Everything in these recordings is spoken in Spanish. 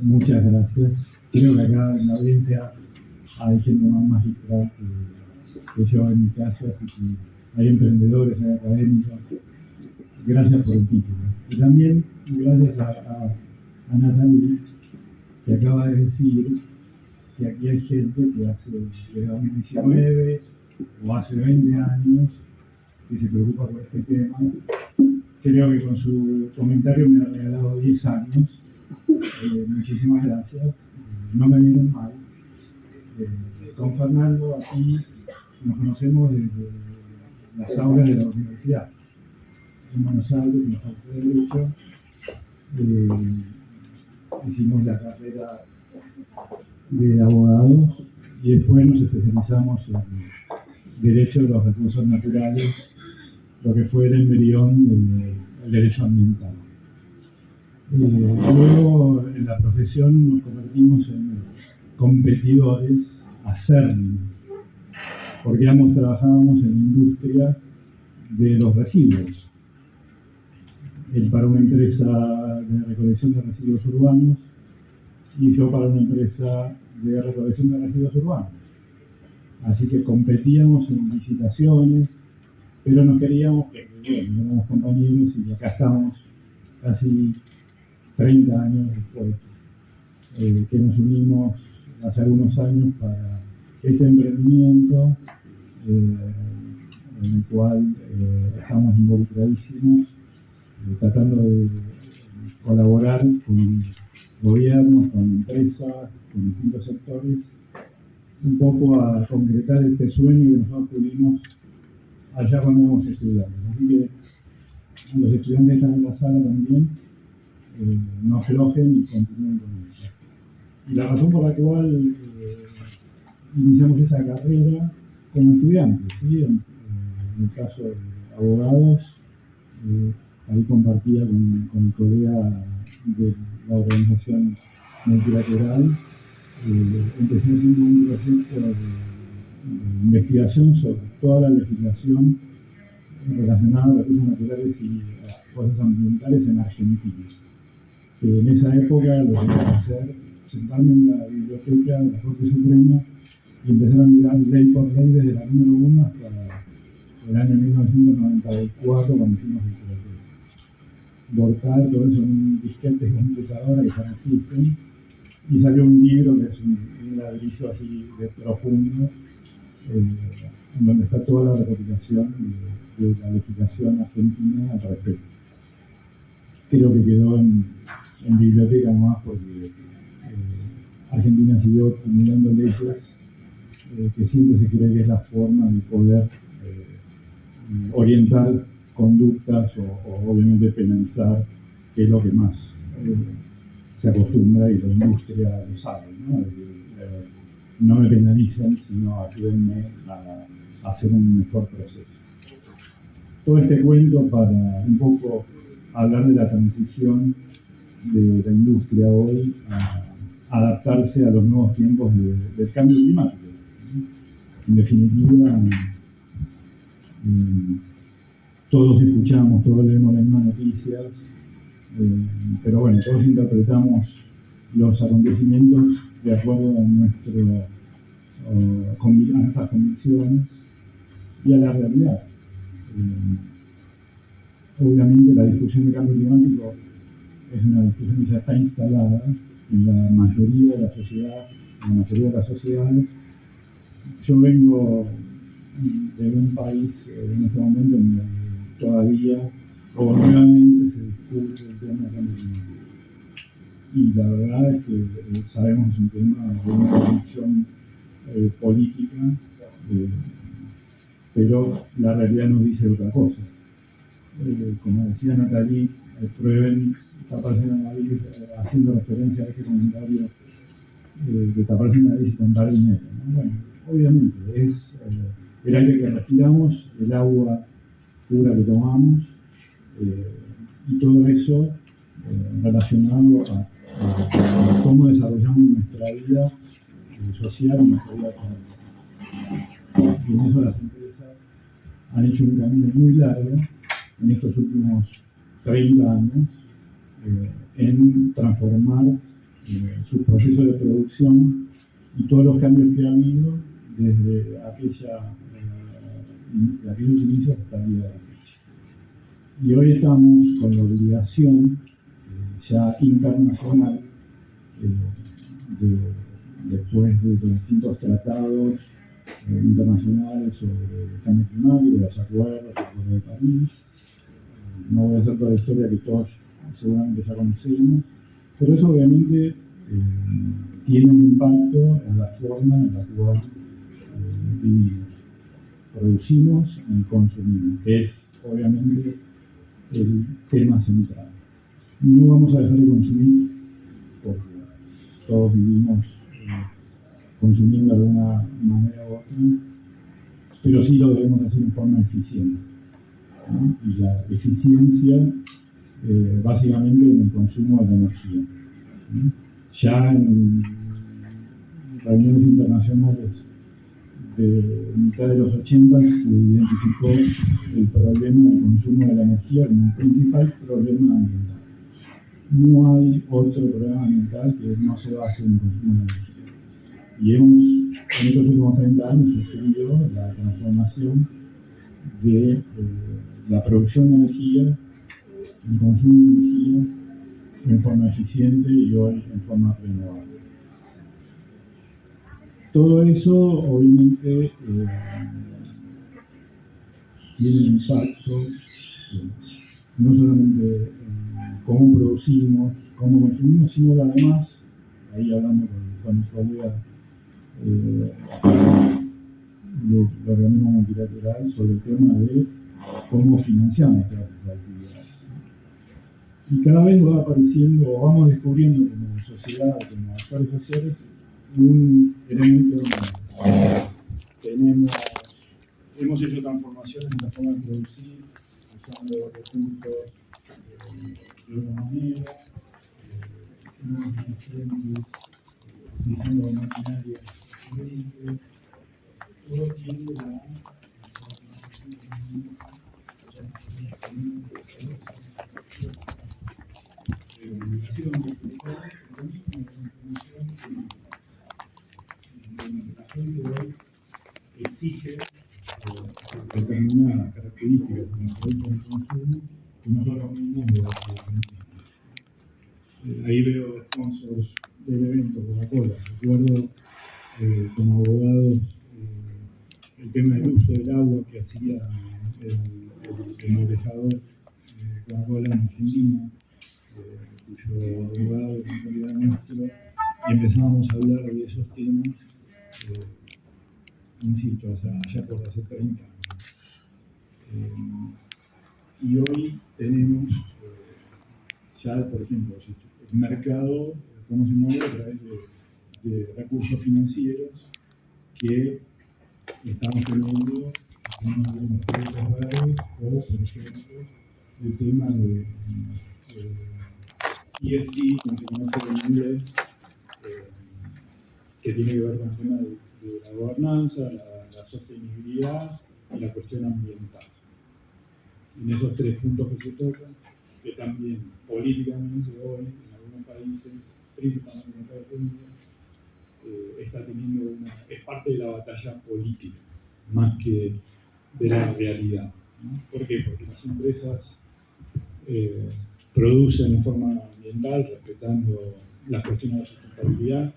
Muchas gracias. Creo que acá en la audiencia hay gente más magistral que yo en mi caso, así que hay emprendedores, hay académicos. Gracias por el título. Y también gracias a Natalie, que acaba de decir que aquí hay gente que hace desde 2019 o hace 20 años que se preocupa por este tema. Creo que con su comentario me ha regalado 10 años. Muchísimas gracias. No me vienen mal. Con Fernando aquí nos conocemos desde las aulas de la universidad en Buenos Aires, en la Facultad de Derecho. Hicimos la carrera de abogados y después nos especializamos en Derecho de los Recursos Naturales, lo que fue el embrión del derecho ambiental. Luego en la profesión nos convertimos en competidores acérrimos, porque ambos trabajábamos en la industria de los residuos. Él para una empresa de recolección de residuos urbanos y yo para una empresa de recolección de residuos urbanos. Así que competíamos en licitaciones, pero nos queríamos, bueno, éramos compañeros y acá estamos casi 30 años después, que nos unimos hace algunos años para este emprendimiento en el cual estamos involucradísimos, tratando de colaborar con gobiernos, con empresas, con distintos sectores, un poco a concretar este sueño que nosotros tuvimos allá cuando éramos estudiantes. Así que los estudiantes que están en la sala también no aflojen y continúen con eso. Y la razón por la cual iniciamos esa carrera como estudiantes, ¿sí? En el caso de abogados, ahí compartía con el colega de la organización multilateral. Empecé haciendo un proyecto de investigación sobre toda la legislación relacionada a recursos naturales y cosas ambientales en Argentina. En esa época lo que iba a hacer, sentarme en la biblioteca de la Corte Suprema y empezar a mirar ley por ley desde la número 1 hasta el año 1994 cuando hicimos el proyecto. Volcar todo eso en un disquete de computadora que ya no existen y salió un libro que es un ladrillo así de profundo en donde está toda la recopilación de la legislación argentina al respecto. Creo que quedó en biblioteca nomás porque Argentina siguió acumulando leyes que siempre se cree que es la forma de poder orientar conductas o obviamente penalizar, que es lo que más se acostumbra y la industria lo sabe, ¿no? No me penalicen, sino ayúdenme a hacer un mejor proceso. Todo este cuento para un poco hablar de la transición de la industria hoy a adaptarse a los nuevos tiempos del cambio climático. En definitiva, todos escuchamos, todos leemos las mismas noticias, pero bueno, todos interpretamos los acontecimientos de acuerdo a nuestras convicciones y a la realidad. Obviamente la discusión de cambio climático es una discusión que ya está instalada en la mayoría de la sociedad, en la mayoría de las sociedades. Yo vengo de un país en este momento en donde todavía o nuevamente se discute el tema del cambio climático. Y la verdad es que sabemos que es un tema de una convicción política, pero la realidad nos dice otra cosa. Como decía Natalie, prueben taparse la nariz, haciendo referencia a ese comentario de taparse la nariz y contar dinero, ¿no? Bueno, obviamente es el aire que respiramos, el agua pura que tomamos y todo eso relacionado a cómo desarrollamos nuestra vida social y nuestra vida económica. Y en eso las empresas han hecho un camino muy largo en estos últimos 30 años en transformar sus procesos de producción y todos los cambios que ha habido desde aquellos inicios hasta el día de la fecha. Y hoy estamos con la obligación ya internacional, después de los distintos tratados internacionales sobre el cambio climático, los acuerdos, el Acuerdo de París. No voy a hacer toda la historia que todos seguramente ya conocemos, pero eso obviamente tiene un impacto en la forma en la cual vivimos, producimos y consumimos, que es obviamente el tema central. No vamos a dejar de consumir porque todos vivimos consumiendo de alguna manera u otra, pero sí lo debemos hacer en forma eficiente, ¿no? Y la eficiencia básicamente en el consumo de la energía, ¿no? Ya en reuniones internacionales de mitad de los 80 se identificó el problema del consumo de la energía como un principal problema ambiental. No hay otro problema ambiental que no se base en el consumo de energía. Y en estos últimos 30 años sufrido la transformación de la producción de energía, el consumo de energía en forma eficiente y hoy en forma renovable. Todo eso obviamente tiene impacto no solamente en cómo producimos, cómo consumimos, sino además, ahí hablando con mi colega del organismo multilateral, sobre el tema de cómo financiamos todas estas actividades. Y cada vez va apareciendo, o vamos descubriendo como sociedad, como actores sociales, un elemento donde hemos hecho transformaciones en la forma de producir, usando recursos de otra manera, hicimos diferentes, utilizando maquinaria diferente, todo tiende a exige determinadas características en los productos de consumo que nosotros mismos debemos de. Ahí veo sponsors del evento Coca-Cola. Recuerdo como abogados el tema del uso del agua que hacía el embotellador Coca-Cola en Argentina, cuyo abogado en calidad nuestro, y empezábamos a hablar de esos temas, insisto, allá por hace 30 años. Y hoy tenemos ya, por ejemplo, el mercado, cómo se mueve a través de recursos financieros que estamos teniendo algunos proyectos verdes, o por ejemplo, el tema de ESG, como se conoce en inglés, que tiene que ver con el tema de la gobernanza, la sostenibilidad y la cuestión ambiental. En esos tres puntos que se tocan, que también políticamente hoy en algunos países, principalmente en Estados Unidos, está teniendo es parte de la batalla política, más que de la realidad, ¿no? ¿Por qué? Porque las empresas producen en forma ambiental, respetando las cuestiones de sustentabilidad,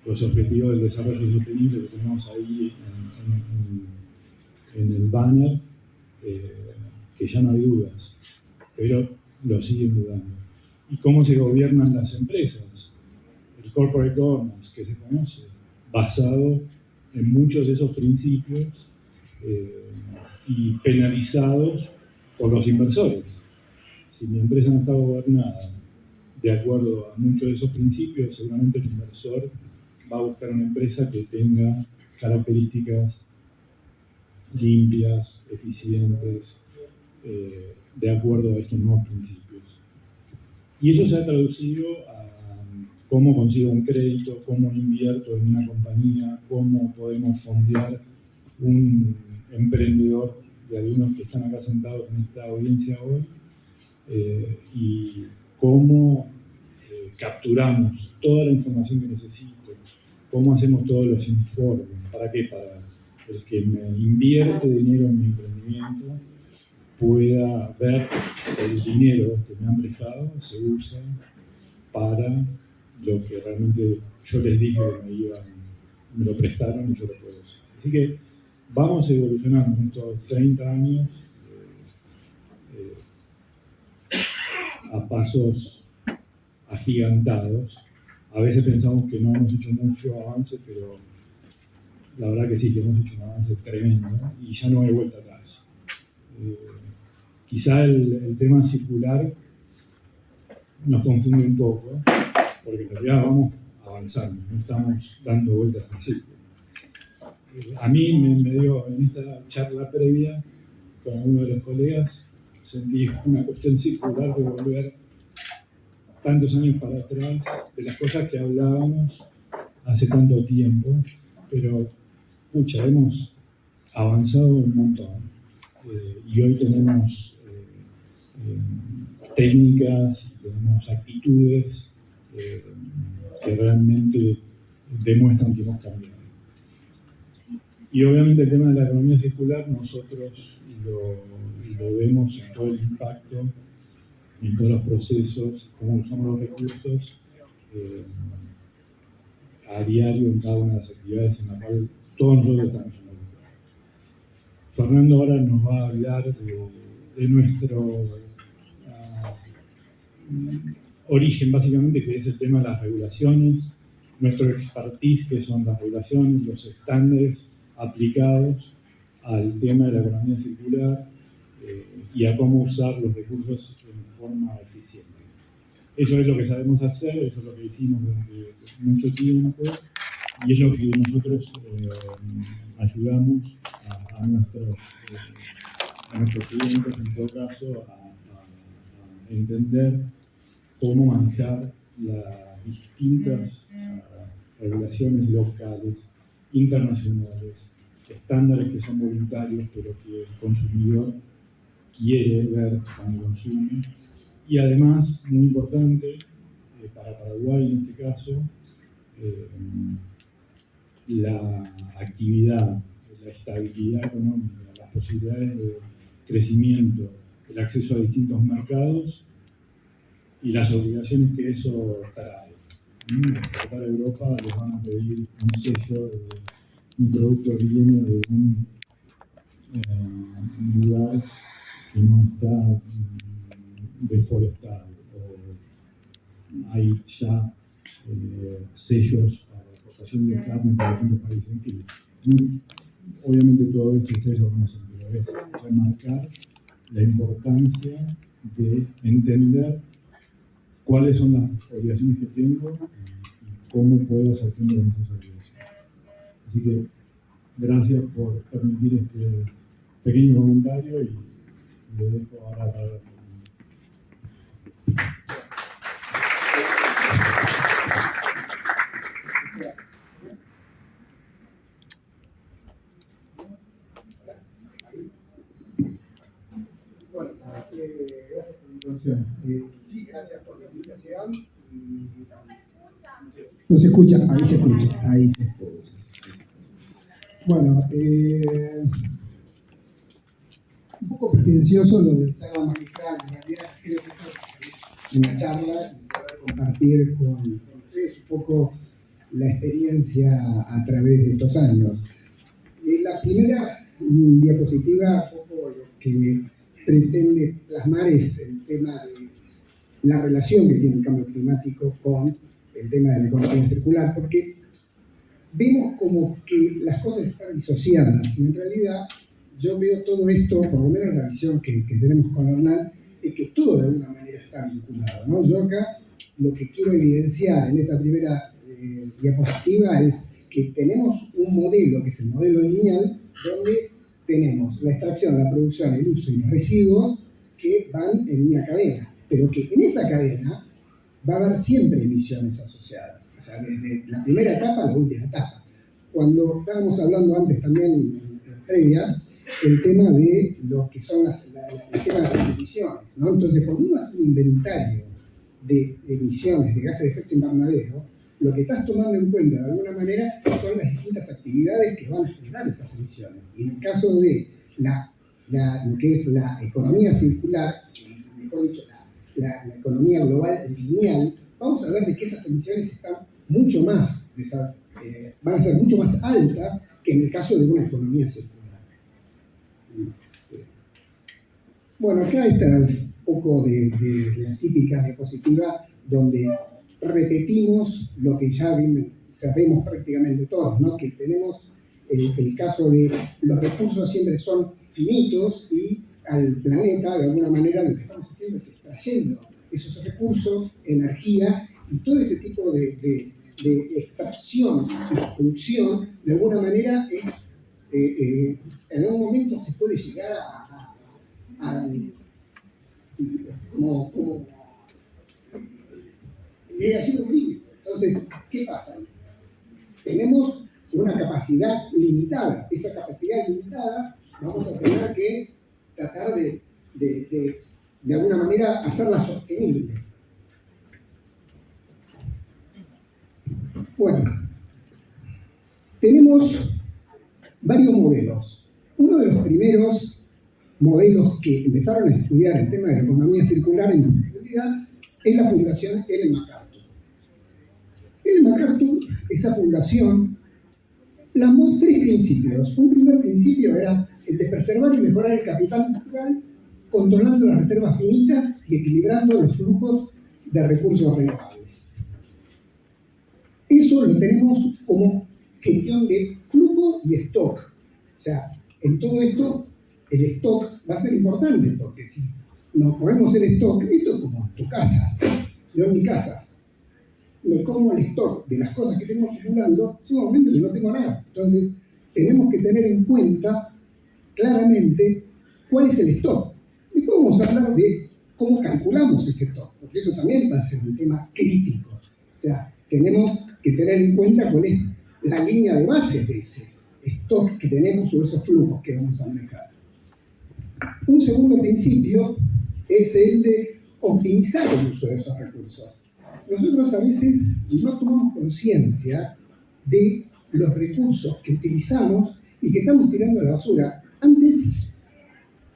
los objetivos del desarrollo sostenible que tenemos ahí en el banner, que ya no hay dudas, pero lo siguen dudando. ¿Y cómo se gobiernan las empresas? El corporate governance que se conoce, basado en muchos de esos principios y penalizados por los inversores. Si mi empresa no está gobernada de acuerdo a muchos de esos principios, seguramente el inversor va a buscar una empresa que tenga características limpias, eficientes, de acuerdo a estos nuevos principios. Y eso se ha traducido a cómo consigo un crédito, cómo invierto en una compañía, cómo podemos fondear un emprendedor, de algunos que están acá sentados en esta audiencia hoy, y cómo capturamos toda la información que necesito, cómo hacemos todos los informes, ¿para qué? Para el que me invierte dinero en mi emprendimiento pueda ver que el dinero que me han prestado se usa para lo que realmente yo les dije que me lo prestaron y yo lo puedo usar. Así que vamos evolucionando en estos 30 años a pasos agigantados. A veces pensamos que no hemos hecho mucho avance, pero la verdad que sí, que hemos hecho un avance tremendo, ¿no? Y ya no hay vuelta atrás. Quizá el tema circular nos confunde un poco, porque en realidad vamos avanzando, no estamos dando vueltas en círculo. A mí me dio, en esta charla previa con uno de los colegas, sentí una cuestión circular de volver tantos años para atrás, de las cosas que hablábamos hace tanto tiempo, pero, pucha, hemos avanzado un montón. Y hoy tenemos técnicas, tenemos actitudes que realmente demuestran que hemos cambiado. Y obviamente el tema de la economía circular nosotros lo vemos en todo el impacto, en todos los procesos, cómo usamos los recursos a diario en cada una de las actividades en las cuales todos nosotros estamos involucrados. Fernando ahora nos va a hablar de nuestro origen, básicamente, que es el tema de las regulaciones, nuestro expertise, que son las regulaciones, los estándares aplicados al tema de la economía circular y a cómo usar los recursos en forma eficiente. Eso es lo que sabemos hacer, eso es lo que hicimos durante mucho tiempo y es lo que nosotros ayudamos a nuestros clientes, en todo caso, a entender cómo manejar las distintas regulaciones locales, internacionales, estándares que son voluntarios, pero que el consumidor quiere ver cuando consume. Y además, muy importante, para Paraguay en este caso, la actividad, la estabilidad económica, las posibilidades de crecimiento, el acceso a distintos mercados y las obligaciones que eso trae. Para Europa les van a pedir un sello de un producto que viene de un lugar que no está deforestado. Hay ya sellos para la exportación de carne para distintos países. En fin, obviamente todo esto ustedes lo conocen, pero es remarcar la importancia de entender cuáles son las obligaciones que tengo y cómo puedo hacer frente a esas obligaciones. Así que gracias por permitir este pequeño comentario y le dejo ahora para la pregunta. Bueno, gracias por la introducción. Sí, gracias por la invitación. No se escucha, ahí se escucha, ahí se escucha. Bueno, un poco pretencioso lo del charla magistral, en realidad creo que es una charla y poder compartir con ustedes un poco la experiencia a través de estos años. La primera diapositiva, un poco lo que pretende plasmar es el tema de la relación que tiene el cambio climático con el tema de la economía circular, porque vemos como que las cosas están disociadas y en realidad yo veo todo esto, por lo menos la visión que tenemos con Hernán, es que todo de alguna manera está vinculado, ¿no? Yo acá lo que quiero evidenciar en esta primera diapositiva es que tenemos un modelo, que es el modelo lineal, donde tenemos la extracción, la producción, el uso y los residuos que van en una cadena, pero que en esa cadena va a haber siempre emisiones asociadas, o sea, desde la primera etapa a la última etapa. Cuando estábamos hablando antes también en la previa, el tema de lo que son el tema de las emisiones, ¿no? Entonces, cuando uno hace un inventario de emisiones de gases de efecto invernadero, lo que estás tomando en cuenta de alguna manera son las distintas actividades que van a generar esas emisiones. Y en el caso de lo que es la economía circular, mejor dicho, la economía global lineal, vamos a ver de que esas emisiones están mucho más, van a ser mucho más altas que en el caso de una economía circular. Bueno, acá está un poco de la típica diapositiva donde repetimos lo que ya sabemos prácticamente todos, ¿no? Que tenemos el caso de los recursos siempre son finitos y al planeta, de alguna manera, lo que estamos haciendo es extrayendo esos recursos, energía y todo ese tipo de extracción y producción, de alguna manera, en algún momento se puede llegar a llega a ser un límite. Entonces, ¿qué pasa? Tenemos una capacidad limitada. Esa capacidad limitada vamos a tener que tratar de alguna manera hacerla sostenible. Bueno, tenemos varios modelos. Uno de los primeros modelos que empezaron a estudiar el tema de la economía circular en profundidad es la Fundación Ellen MacArthur. Ellen MacArthur, esa fundación, plasmó tres principios. Un primer principio era el de preservar y mejorar el capital natural, controlando las reservas finitas y equilibrando los flujos de recursos renovables. Eso lo tenemos como gestión de flujo y stock. O sea, en todo esto, el stock va a ser importante, porque si nos comemos el stock, esto es como en tu casa. Yo en mi casa me como el stock de las cosas que tengo acumulando, es un momento que no tengo nada. Entonces, tenemos que tener en cuenta claramente cuál es el stock. Después vamos a hablar de cómo calculamos ese stock, porque eso también va a ser un tema crítico. O sea, tenemos que tener en cuenta cuál es la línea de base de ese stock que tenemos o esos flujos que vamos a manejar. Un segundo principio es el de optimizar el uso de esos recursos. Nosotros a veces no tomamos conciencia de los recursos que utilizamos y que estamos tirando a la basura. Antes,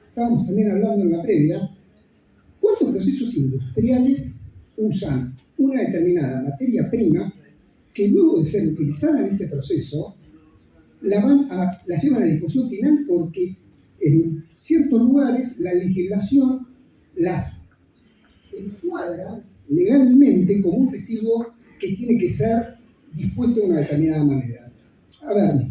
estábamos también hablando en la previa, ¿cuántos procesos industriales usan una determinada materia prima que luego de ser utilizada en ese proceso, la llevan a disposición final porque en ciertos lugares la legislación las encuadra legalmente como un residuo que tiene que ser dispuesto de una determinada manera? A ver,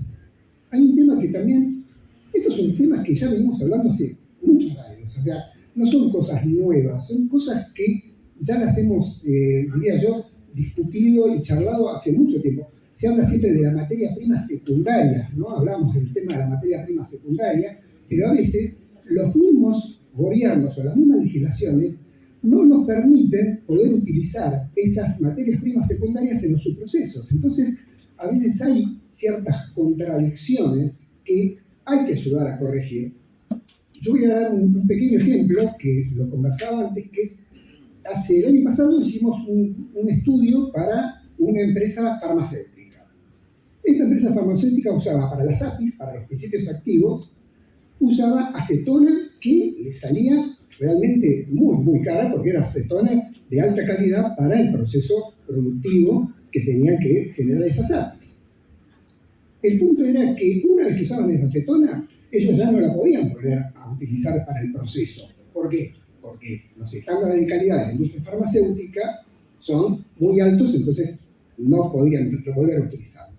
hay un tema que también, estos son temas que ya venimos hablando hace muchos años, o sea, no son cosas nuevas, son cosas que ya las hemos, diría yo, discutido y charlado hace mucho tiempo. Se habla siempre de la materia prima secundaria, ¿no? Hablamos del tema de la materia prima secundaria, pero a veces los mismos gobiernos o las mismas legislaciones no nos permiten poder utilizar esas materias primas secundarias en los subprocesos. Entonces, a veces hay ciertas contradicciones que hay que ayudar a corregir. Yo voy a dar un pequeño ejemplo que lo conversaba antes, que es, el año pasado hicimos un estudio para una empresa farmacéutica. Esta empresa farmacéutica usaba para las APIs, para los principios activos, usaba acetona que le salía realmente muy, muy cara, porque era acetona de alta calidad para el proceso productivo que tenían que generar esas APIs. El punto era que una vez que usaban esa acetona, ellos ya no la podían volver a utilizar para el proceso. ¿Por qué? Porque los estándares de calidad de la industria farmacéutica son muy altos, entonces no podían volver a utilizarlos.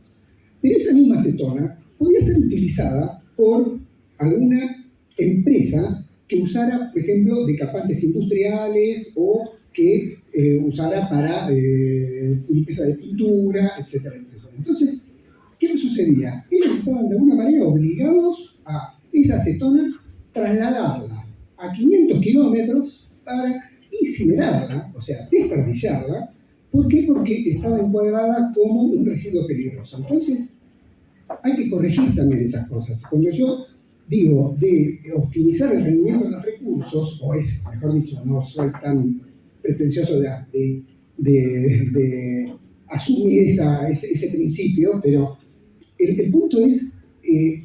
Pero esa misma acetona podía ser utilizada por alguna empresa que usara, por ejemplo, decapantes industriales o que usara para limpieza de pintura, etcétera, etcétera. Entonces, ¿qué sucedía? Ellos estaban de alguna manera obligados a esa acetona trasladarla a 500 kilómetros para incinerarla, o sea, desperdiciarla. ¿Por qué? Porque estaba encuadrada como un residuo peligroso. Entonces, hay que corregir también esas cosas. Cuando yo digo de optimizar el rendimiento de los recursos, o es, mejor dicho, no soy tan pretencioso de asumir ese principio, pero el punto es,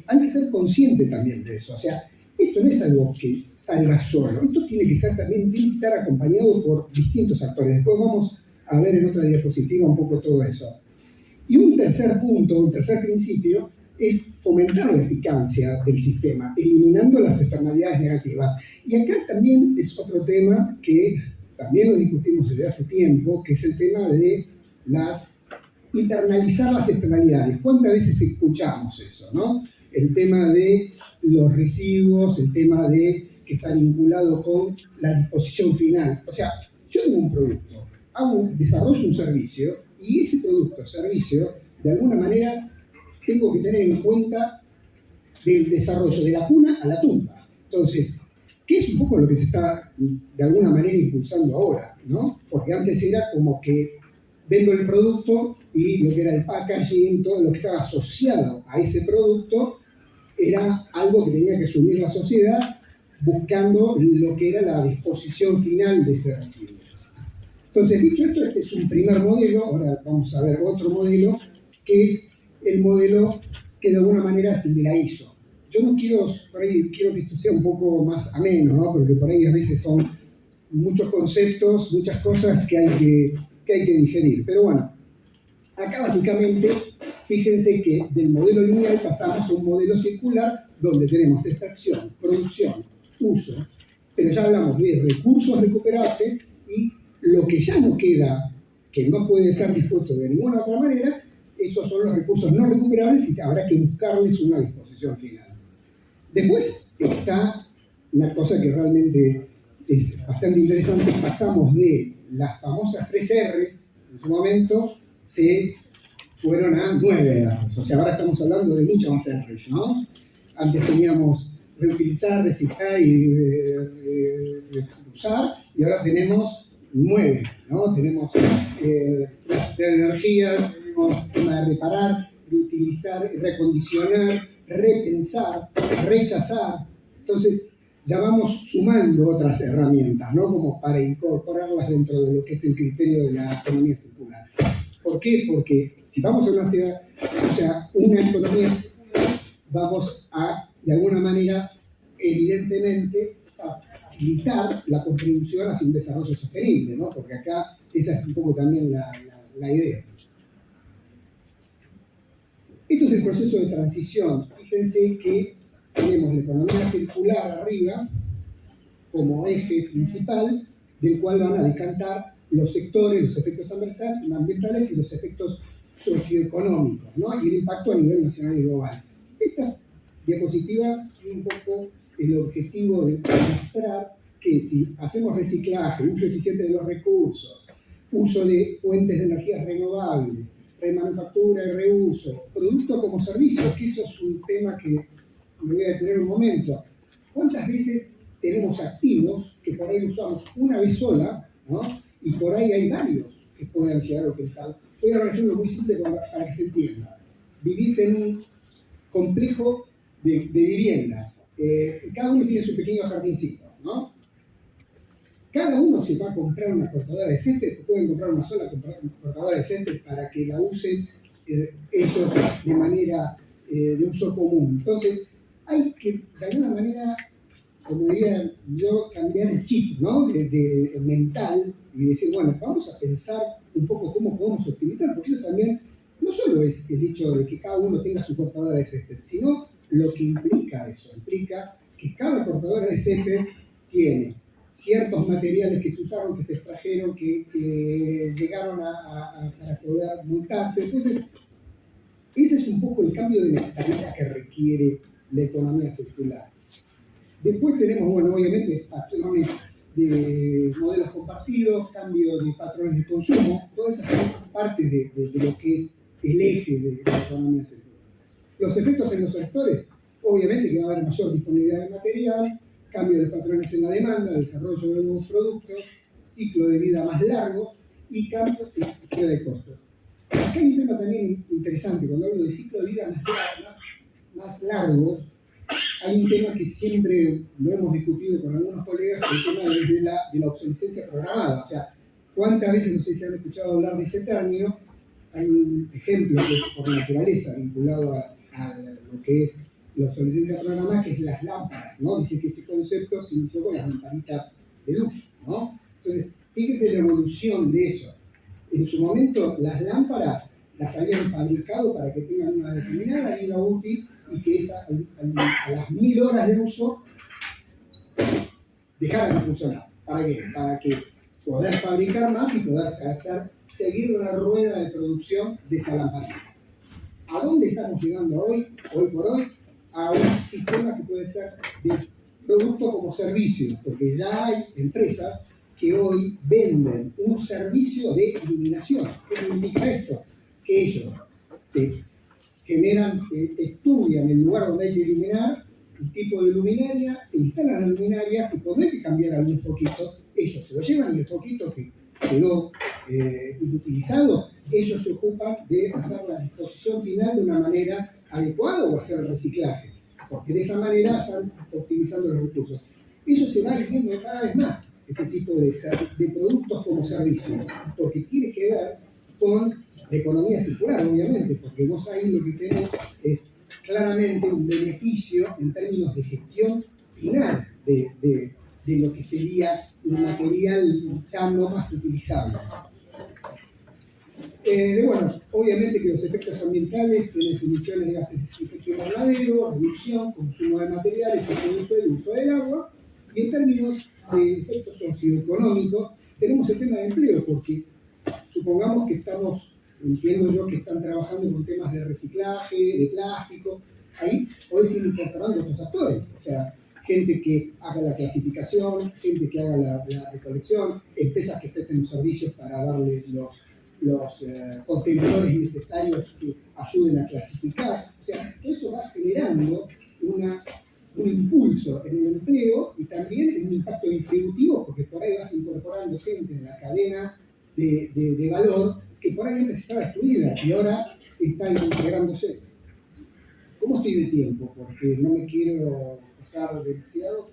hay que ser consciente también de eso. O sea, esto no es algo que salga solo, esto tiene que estar acompañado por distintos actores. Después vamos a ver en otra diapositiva un poco todo eso. Y un tercer punto, un tercer principio, es fomentar la eficacia del sistema, eliminando las externalidades negativas. Y acá también es otro tema que también lo discutimos desde hace tiempo, que es el tema de internalizar las externalidades. ¿Cuántas veces escuchamos eso, no? El tema de los residuos, el tema de que está vinculado con la disposición final. O sea, yo tengo un producto, desarrollo un servicio, y ese producto o servicio, de alguna manera, tengo que tener en cuenta del desarrollo de la cuna a la tumba. Entonces, ¿qué es un poco lo que se está, de alguna manera, impulsando ahora, ¿no? Porque antes era como que vendo el producto y lo que era el packaging, todo lo que estaba asociado a ese producto, era algo que tenía que asumir la sociedad buscando lo que era la disposición final de ese residuo. Entonces, dicho esto, este es un primer modelo. Ahora vamos a ver otro modelo, que es el modelo que de alguna manera es el de la ISO. Yo no quiero, por ahí quiero que esto sea un poco más ameno, ¿no? Porque por ahí a veces son muchos conceptos, muchas cosas que hay que digerir. Pero bueno, acá básicamente, fíjense que del modelo lineal pasamos a un modelo circular donde tenemos extracción, producción, uso, pero ya hablamos de recursos recuperables y lo que ya no queda, que no puede ser dispuesto de ninguna otra manera, esos son los recursos no recuperables y habrá que buscarles una disposición final. Después está una cosa que realmente es bastante interesante. Pasamos de las famosas 3 R's, en su momento se fueron a 9 R's. O sea, ahora estamos hablando de muchas más R's, ¿no? Antes teníamos reutilizar, reciclar y usar, y ahora tenemos 9, ¿no? Tenemos la energía, tenemos tema de reparar, reutilizar, recondicionar, repensar, rechazar. Entonces, ya vamos sumando otras herramientas, ¿no? Como para incorporarlas dentro de lo que es el criterio de la economía circular. ¿Por qué? Porque si vamos a una economía circular, vamos a, de alguna manera, evidentemente, facilitar la contribución hacia un desarrollo sostenible, ¿no? Porque acá esa es un poco también la idea. Esto es el proceso de transición. Fíjense que tenemos la economía circular arriba como eje principal, del cual van a decantar los sectores, los efectos ambientales y los efectos socioeconómicos, ¿no? Y el impacto a nivel nacional y global. Esta diapositiva tiene un poco el objetivo de mostrar que si hacemos reciclaje, uso eficiente de los recursos, uso de fuentes de energías renovables, remanufactura y reuso, producto como servicio, que eso es un tema que me voy a detener un momento. ¿Cuántas veces tenemos activos que por ahí usamos una vez sola, ¿no? Y por ahí hay varios que pueden llegar a utilizar? Voy a dar un ejemplo muy simple para que se entienda. Vivís en un complejo de viviendas, y cada uno tiene su pequeño jardincito, ¿no? Cada uno se va a comprar una cortadora de césped, pueden comprar una sola cortadora de césped para que la usen ellos de manera de uso común. Entonces, hay que, de alguna manera, como diría yo, cambiar el chip, ¿no? de mental y decir, bueno, vamos a pensar un poco cómo podemos optimizar, porque eso también no solo es el hecho de que cada uno tenga su cortadora de césped, sino lo que implica eso. Implica que cada cortadora de césped tiene ciertos materiales que se usaron, que se extrajeron, que llegaron para poder montarse. Entonces, ese es un poco el cambio de mentalidad que requiere la economía circular. Después tenemos, bueno, obviamente, patrones de modelos compartidos, cambio de patrones de consumo, todas esas son parte de lo que es el eje de la economía circular. Los efectos en los sectores, obviamente que va a haber mayor disponibilidad de material, cambio de patrones en la demanda, desarrollo de nuevos productos, ciclo de vida más largos y cambios en la estructura de costos. Acá hay un tema también interesante, cuando hablo de ciclo de vida más largos, hay un tema que siempre lo hemos discutido con algunos colegas, el tema de la obsolescencia programada. O sea, ¿cuántas veces, no sé si han escuchado hablar de ese término? Hay un ejemplo que por naturaleza vinculado a lo que es la obsolescencia programada, que es las lámparas, ¿no? Dice que ese concepto se inició con las lamparitas de luz, ¿no? Entonces, fíjense la evolución de eso. En su momento, las lámparas las habían fabricado para que tengan una determinada vida útil y que a las 1000 horas de uso dejaran de funcionar. ¿Para qué? Para que poder fabricar más y poder seguir una rueda de producción de esa lamparita. ¿A dónde estamos llegando hoy por hoy? A un sistema que puede ser de producto como servicio, porque ya hay empresas que hoy venden un servicio de iluminación. ¿Qué significa esto? Que ellos te estudian el lugar donde hay que iluminar, el tipo de luminaria, te instalan las luminarias y cuando hay que cambiar algún foquito, ellos se lo llevan y el foquito que quedó inutilizado, ellos se ocupan de hacer la disposición final de una manera adecuada o hacer el reciclaje, porque de esa manera están optimizando los recursos. Eso se va viendo cada vez más, ese tipo de productos como servicio, porque tiene que ver con la economía circular, obviamente, porque vos ahí lo que tenés es claramente un beneficio en términos de gestión final de lo que sería un material ya no más utilizable. Bueno, obviamente que los efectos ambientales tienen emisiones de gases de efecto invernadero, reducción, consumo de materiales, el uso del agua, y en términos de efectos socioeconómicos tenemos el tema de empleo, porque supongamos que entiendo yo que están trabajando con temas de reciclaje, de plástico, ahí podés ir incorporando otros actores, o sea, gente que haga la clasificación, gente que haga la recolección, empresas que presten servicios para darle los contenedores necesarios que ayuden a clasificar. O sea, todo eso va generando un impulso en el empleo y también en un impacto distributivo, porque por ahí vas incorporando gente en la cadena de valor que por ahí antes estaba excluida y ahora está integrándose. ¿Cómo estoy de tiempo? Porque no me quiero pasar demasiado.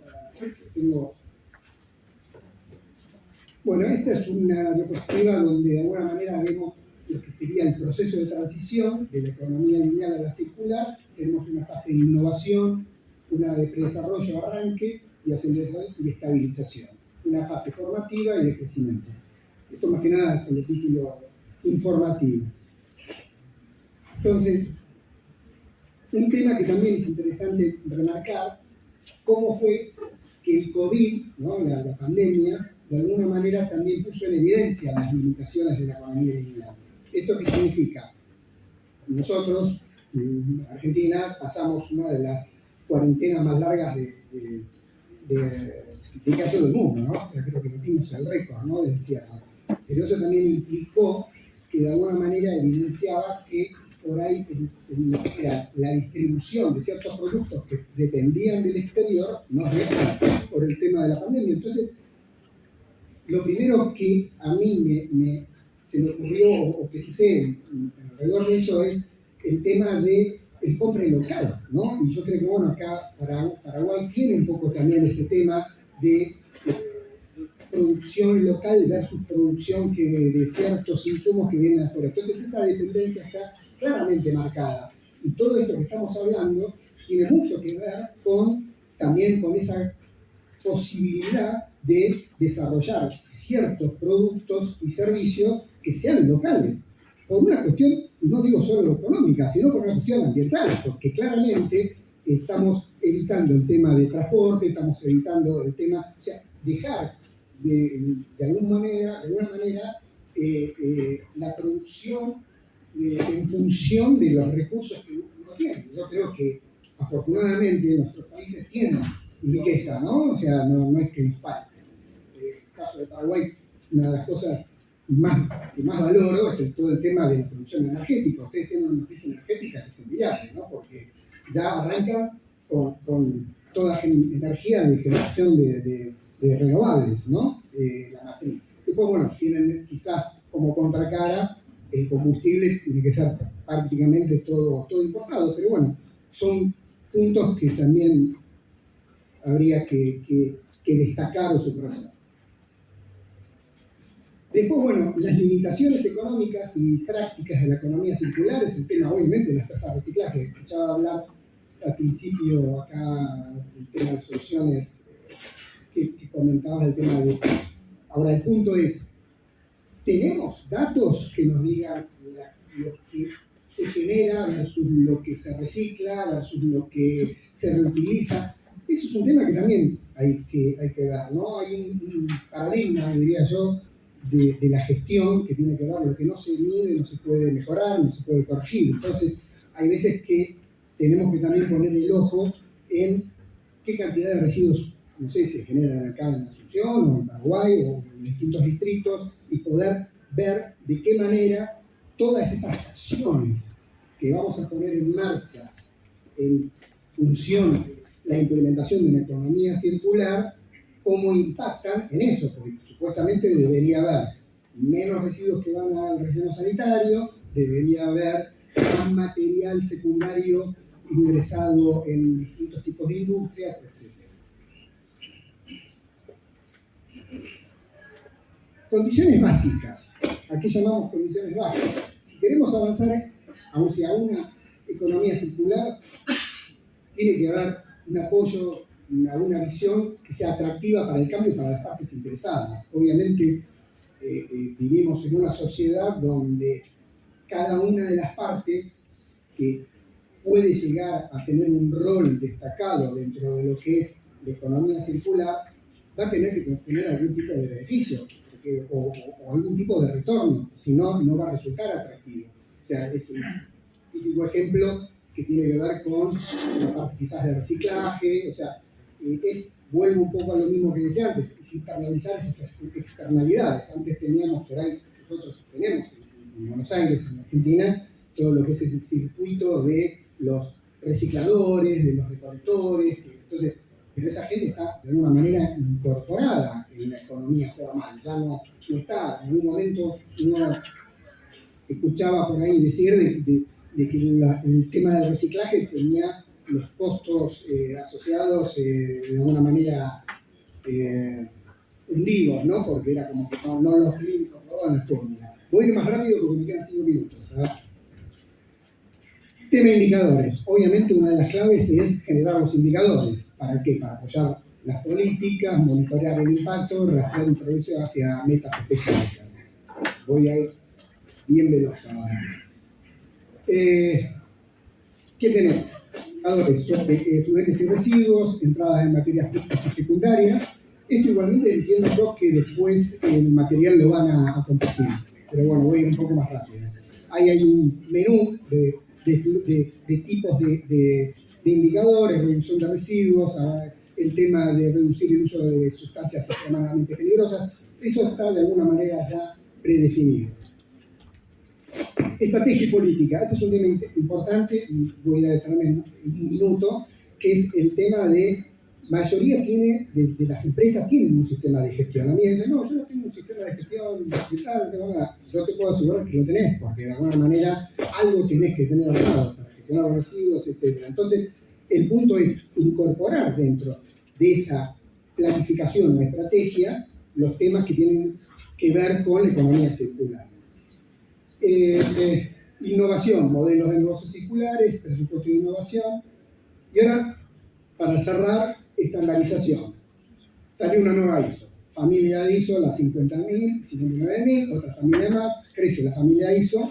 Bueno, esta es una diapositiva donde de alguna manera vemos lo que sería el proceso de transición de la economía lineal a la circular. Tenemos una fase de innovación, una de predesarrollo, arranque y estabilización. Una fase formativa y de crecimiento. Esto más que nada es el título informativo. Entonces, un tema que también es interesante remarcar, cómo fue que el COVID, ¿no? la pandemia, de alguna manera también puso en evidencia las limitaciones de la economía lineal. ¿Esto qué significa? Nosotros, en Argentina, pasamos una de las cuarentenas más largas de caso del mundo, ¿no? O sea, creo que metimos el récord, ¿no? de encierro. Pero eso también implicó que de alguna manera evidenciaba que por ahí la distribución de ciertos productos que dependían del exterior no era por el tema de la pandemia. Entonces, lo primero que a mí se me ocurrió o pensé alrededor de eso es el tema de el compra local, ¿no? Y yo creo que, bueno, acá Paraguay tiene un poco también ese tema de producción local versus producción de ciertos insumos que vienen de afuera. Entonces esa dependencia está claramente marcada. Y todo esto que estamos hablando tiene mucho que ver también con esa posibilidad de desarrollar ciertos productos y servicios que sean locales. Por una cuestión, no digo solo económica, sino por una cuestión ambiental, porque claramente estamos evitando el tema de transporte, estamos evitando el tema, o sea, dejar de alguna manera la producción en función de los recursos que uno tiene. Yo creo que afortunadamente nuestros países tienen riqueza, ¿no? O sea, no es que nos falte. En el caso de Paraguay, una de las cosas que más valoro es todo el tema de la producción energética. Ustedes tienen una matriz energética que es envidiable, ¿no? Porque ya arranca con toda energía de generación de renovables, ¿no? La matriz. Después, bueno, tienen quizás como contracara el combustible, tiene que ser prácticamente todo importado, pero bueno, son puntos que también habría que destacar o subrayar. Después, bueno, las limitaciones económicas y prácticas de la economía circular es el tema, obviamente, de las tasas de reciclaje. Escuchaba hablar al principio acá del tema de soluciones que comentabas el tema de... Ahora, el punto es, ¿tenemos datos que nos digan lo que se genera versus lo que se recicla, versus lo que se reutiliza? Eso es un tema que también hay que ver, ¿no? Hay un paradigma, diría yo, de la gestión que tiene que ver, lo que no se mide no se puede mejorar, no se puede corregir. Entonces, hay veces que tenemos que también poner el ojo en qué cantidad de residuos, no sé, se generan acá en Asunción o en Paraguay o en distintos distritos y poder ver de qué manera todas estas acciones que vamos a poner en marcha en función de la implementación de una economía circular, cómo impactan en eso, porque supuestamente debería haber menos residuos que van al relleno sanitario, debería haber más material secundario ingresado en distintos tipos de industrias, etc. Condiciones básicas. ¿A qué llamamos condiciones básicas? Si queremos avanzar hacia una economía circular, tiene que haber un apoyo, una visión que sea atractiva para el cambio y para las partes interesadas. Obviamente, vivimos en una sociedad donde cada una de las partes que puede llegar a tener un rol destacado dentro de lo que es la economía circular, va a tener que tener algún tipo de beneficio o algún tipo de retorno, si no, no va a resultar atractivo. O sea, es un típico ejemplo que tiene que ver con la parte quizás de reciclaje, o sea, vuelvo un poco a lo mismo que decía antes, es internalizar esas externalidades. Antes teníamos por ahí, nosotros tenemos en Buenos Aires, en Argentina, todo lo que es el circuito de los recicladores, de los recolectores, entonces, pero esa gente está de alguna manera incorporada en la economía formal, ya no está, en algún momento uno escuchaba por ahí decir de que el tema del reciclaje tenía los costos asociados de alguna manera hundidos, ¿no? Porque era como que no los clínicos roban la fórmula. Voy a ir más rápido porque me quedan 5 minutos. ¿Sabes? Tema de indicadores. Obviamente una de las claves es generar los indicadores. ¿Para qué? Para apoyar las políticas, monitorear el impacto, rastrear el progreso hacia metas específicas. Voy a ir bien veloz ahora. ¿Qué tenemos? Indicadores sobre fluentes y residuos, entradas en materias primas y secundarias. Esto igualmente entiendo yo que después el material lo van a compartir. Pero bueno, voy a ir un poco más rápido. Ahí hay un menú de tipos de indicadores, reducción de residuos, el tema de reducir el uso de sustancias extremadamente peligrosas. Eso está de alguna manera ya predefinido. Estrategia y política. Este es un tema importante, y voy a detenerme en un minuto, que es el tema de mayoría de las empresas tienen un sistema de gestión. A mí me dicen, no, yo no tengo un sistema de gestión digital, no tengo nada. Yo te puedo asegurar que lo tenés, porque de alguna manera algo tenés que tener armado para gestionar los residuos, etc. Entonces, el punto es incorporar dentro de esa planificación o estrategia los temas que tienen que ver con la economía circular. Innovación, modelos de negocios circulares, presupuesto de innovación. Y ahora, para cerrar, estandarización. Salió una nueva ISO. Familia de ISO, la 50.000, 59.000, otra familia más. Crece la familia ISO,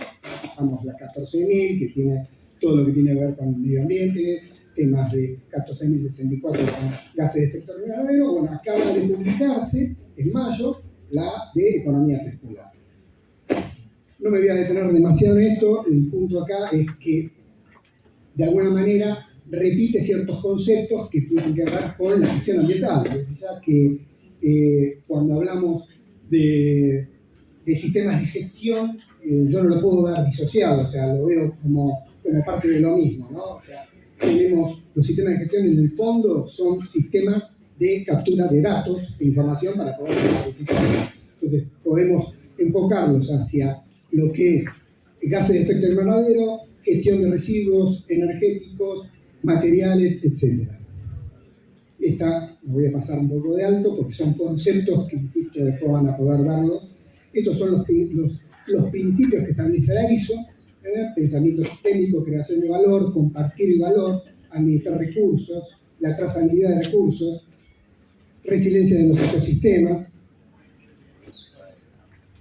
vamos, la 14.000, que tiene todo lo que tiene que ver con el medio ambiente, temas de 14.064 con gases de efecto invernadero. Bueno, acaba de publicarse en mayo la de economía circular. No me voy a detener demasiado en esto, el punto acá es que de alguna manera repite ciertos conceptos que tienen que ver con la gestión ambiental. Ya que cuando hablamos de sistemas de gestión, yo no lo puedo ver disociado, o sea, lo veo como parte de lo mismo, ¿no? O sea, tenemos los sistemas de gestión en el fondo, son sistemas de captura de datos e información para poder tomar decisiones. Entonces, podemos enfocarlos hacia lo que es gases de efecto invernadero, gestión de residuos energéticos, materiales, etc. Esta me voy a pasar un poco de alto porque son conceptos que, insisto, después van a poder verlos. Estos son los principios que establece la ISO: pensamiento sistémico, creación de valor, compartir el valor, administrar recursos, la trazabilidad de recursos, resiliencia de los ecosistemas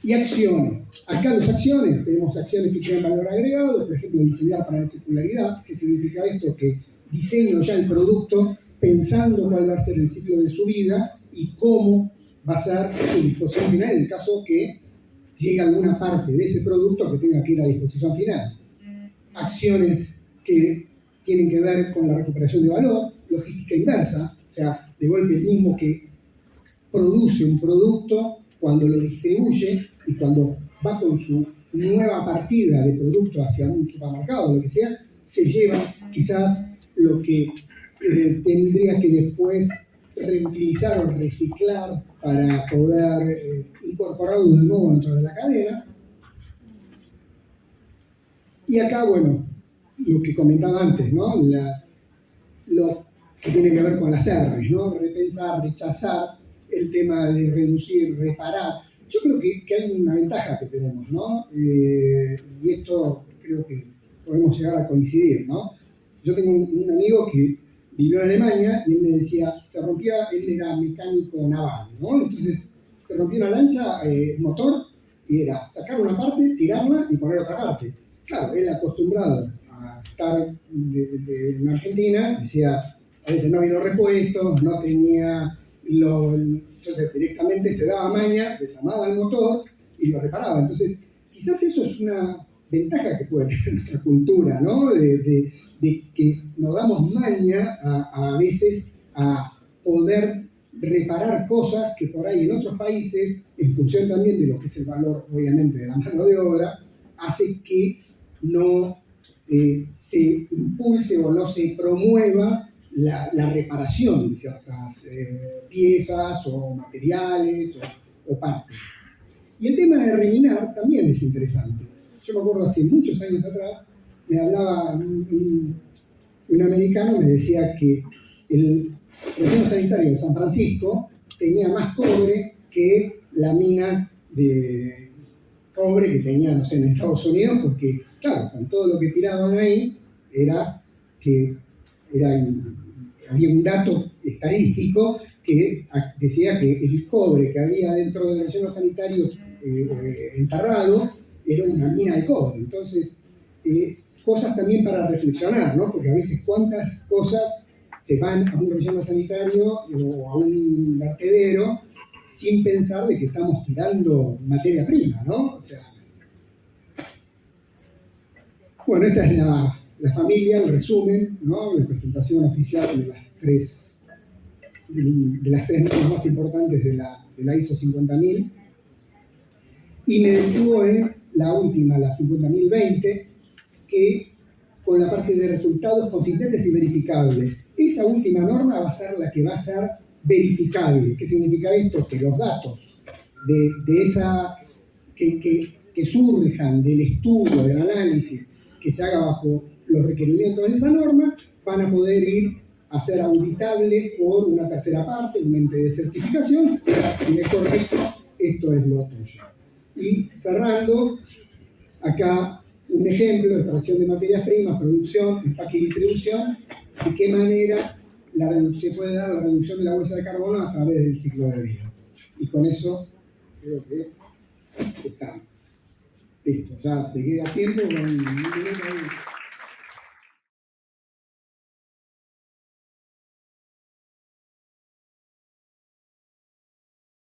y acciones. Acá las acciones, tenemos acciones que crean valor agregado, por ejemplo, diseñar para la circularidad. ¿Qué significa esto? Que diseño ya el producto pensando cuál va a ser el ciclo de su vida y cómo va a ser su disposición final en el caso que llegue alguna parte de ese producto que tenga que ir a disposición final. Acciones que tienen que ver con la recuperación de valor, logística inversa, o sea, de golpe el mismo que produce un producto, cuando lo distribuye y cuando va con su nueva partida de producto hacia un supermercado o lo que sea, se lleva quizás lo que tendría que después reutilizar o reciclar para poder incorporarlo de nuevo dentro de la cadena. Y acá, bueno, lo que comentaba antes, ¿no? Lo que tiene que ver con las R's, ¿no? Repensar, rechazar, el tema de reducir, reparar. Yo creo que hay una ventaja que tenemos, ¿no? Y esto creo que podemos llegar a coincidir, ¿no? Yo tengo un amigo que vivió en Alemania y él me decía, él era mecánico naval, ¿no? Entonces se rompía una lancha, motor, y era sacar una parte, tirarla y poner otra parte. Claro, él acostumbrado a estar en Argentina, decía, a veces no había los repuestos, no tenía entonces directamente se daba maña, desarmaba el motor y lo reparaba. Entonces, quizás eso es una ventaja que puede tener nuestra cultura, ¿no? De que nos damos maña a veces a poder reparar cosas que por ahí en otros países, en función también de lo que es el valor, obviamente, de la mano de obra, hace que no se impulse o no se promueva la reparación de ciertas piezas o materiales o partes. Y el tema de reminar también es interesante. Yo me acuerdo hace muchos años atrás, me hablaba un americano, me decía que el relleno sanitario de San Francisco tenía más cobre que la mina de cobre que tenía, no sé, en Estados Unidos, porque, claro, con todo lo que tiraban ahí, había un dato estadístico que decía que el cobre que había dentro del relleno sanitario enterrado era una mina de cobre. Entonces, cosas también para reflexionar, ¿no? Porque a veces cuántas cosas se van a un relleno sanitario o a un vertedero sin pensar de que estamos tirando materia prima, ¿no? O sea, bueno, esta es la familia, el resumen, ¿no? La presentación oficial de las tres normas más importantes de la ISO 50000. Y me detuvo en la última, la 50020, que con la parte de resultados consistentes y verificables. Esa última norma va a ser la que va a ser verificable. ¿Qué significa esto? Que los datos de esa que surjan del estudio, del análisis que se haga bajo los requerimientos de esa norma, van a poder ir a ser auditables por una tercera parte, un ente de certificación, si es correcto, esto es lo tuyo. Y cerrando, acá un ejemplo de extracción de materias primas, producción, empaque y distribución, de qué manera se puede dar la reducción de la huella de carbono a través del ciclo de vida. Y con eso creo que estamos. Listo, ya llegué a tiempo con un minuto ahí.